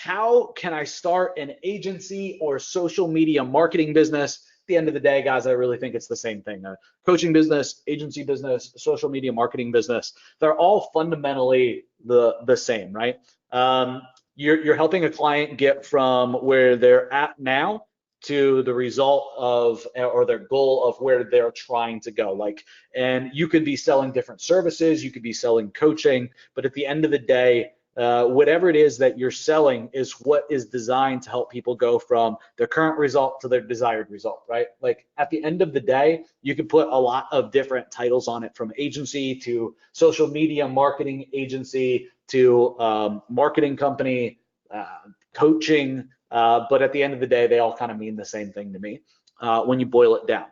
how can I start an agency or social media marketing business? At the end of the day, guys, I really think it's the same thing. Coaching business, agency business, social media marketing business, they're all fundamentally the same, right? You're helping a client get from where they're at now to the result of, or their goal of where they're trying to go. Like, and you could be selling different services, you could be selling coaching, but at the end of the day, whatever it is that you're selling is what is designed to help people go from their current result to their desired result, right? Like at the end of the day, you can put a lot of different titles on it, from agency to social media marketing agency to marketing company, coaching, but at the end of the day, they all kind of mean the same thing to me when you boil it down.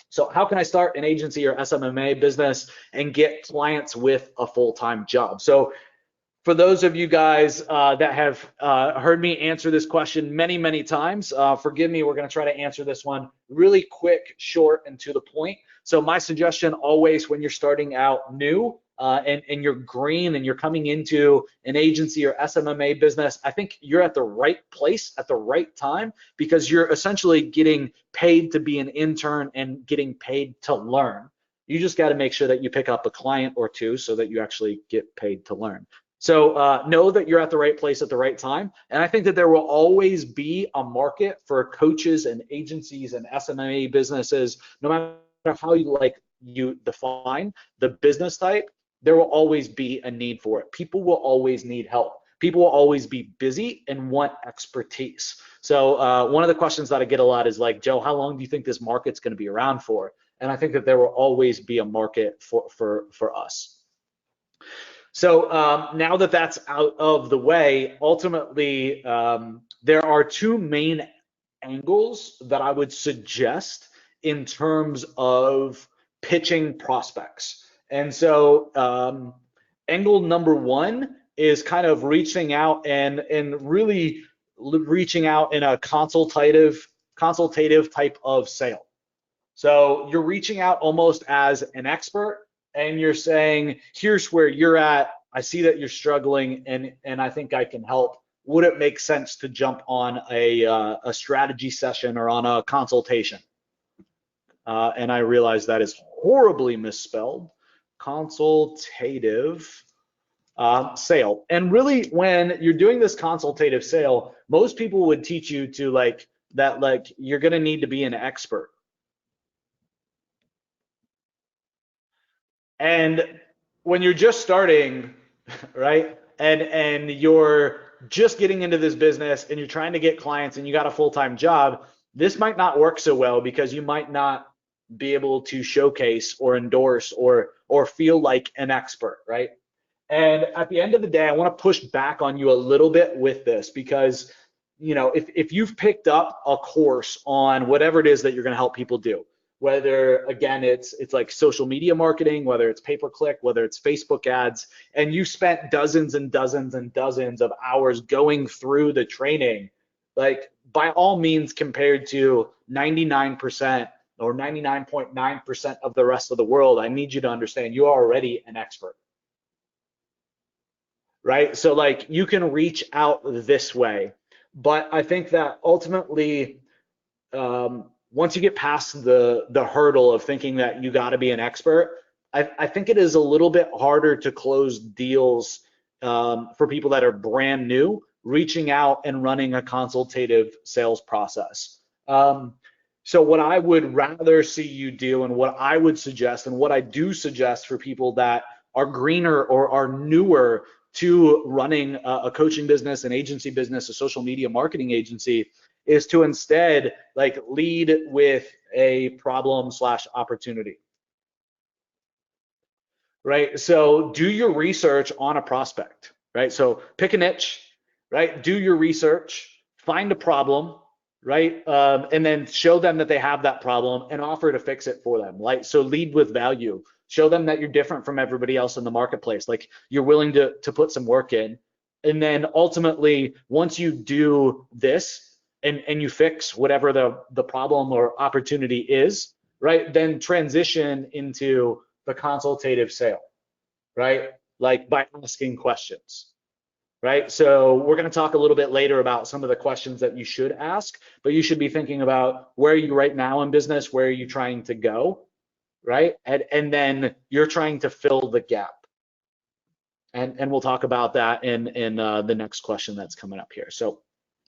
So how can I start an agency or SMMA business and get clients with a full-time job? So for those of you guys that have heard me answer this question many, many times, forgive me, we're going to try to answer this one really quick, short, and to the point. So my suggestion always when you're starting out new and you're green and you're coming into an agency or SMMA business, I think you're at the right place at the right time, because you're essentially getting paid to be an intern and getting paid to learn. You just got to make sure that you pick up a client or two so that you actually get paid to learn. So know that you're at the right place at the right time. And I think that there will always be a market for coaches and agencies and SMMA businesses, no matter how you define the business type, there will always be a need for it. People will always need help. People will always be busy and want expertise. So one of the questions that I get a lot is like, Joe, how long do you think this market's going to be around for? And I think that there will always be a market for us. So now that that's out of the way, ultimately, there are two main angles that I would suggest in terms of pitching prospects. And so angle number one is kind of reaching out and really reaching out in a consultative type of sale. So you're reaching out almost as an expert, and you're saying, here's where you're at. I see that you're struggling, and I think I can help. Would it make sense to jump on a strategy session or on a consultation? And I realize that is horribly misspelled. Consultative sale. And really, when you're doing this consultative sale, most people would teach you to like you're going to need to be an expert. And when you're just starting, right, and you're just getting into this business and you're trying to get clients and you got a full-time job, this might not work so well because you might not be able to showcase or endorse or feel like an expert, right? And at the end of the day, I want to push back on you a little bit with this, because if you've picked up a course on whatever it is that you're going to help people do, whether again it's like social media marketing, whether it's pay-per-click, whether it's Facebook ads, and you spent dozens and dozens and dozens of hours going through the training, like by all means, compared to 99% or 99.9% of the rest of the world, I need you to understand you are already an expert, right? So like you can reach out this way, but I think that ultimately once you get past the hurdle of thinking that you got to be an expert, I think it is a little bit harder to close deals for people that are brand new, reaching out and running a consultative sales process. So what I would rather see you do, and what I would suggest, and what I do suggest for people that are greener or are newer to running a coaching business, an agency business, a social media marketing agency, is to instead like lead with a problem/opportunity, right? So do your research on a prospect, right? So pick a niche, right? Do your research, find a problem, right? And then show them that they have that problem and offer to fix it for them. Like, so lead with value. Show them that you're different from everybody else in the marketplace. Like you're willing to put some work in. And then ultimately, once you do this, and you fix whatever the problem or opportunity is, right? Then transition into the consultative sale, right? Like by asking questions, right? So we're going to talk a little bit later about some of the questions that you should ask, but you should be thinking about where are you right now in business, where are you trying to go, right? And then you're trying to fill the gap. And we'll talk about that in the next question that's coming up here. So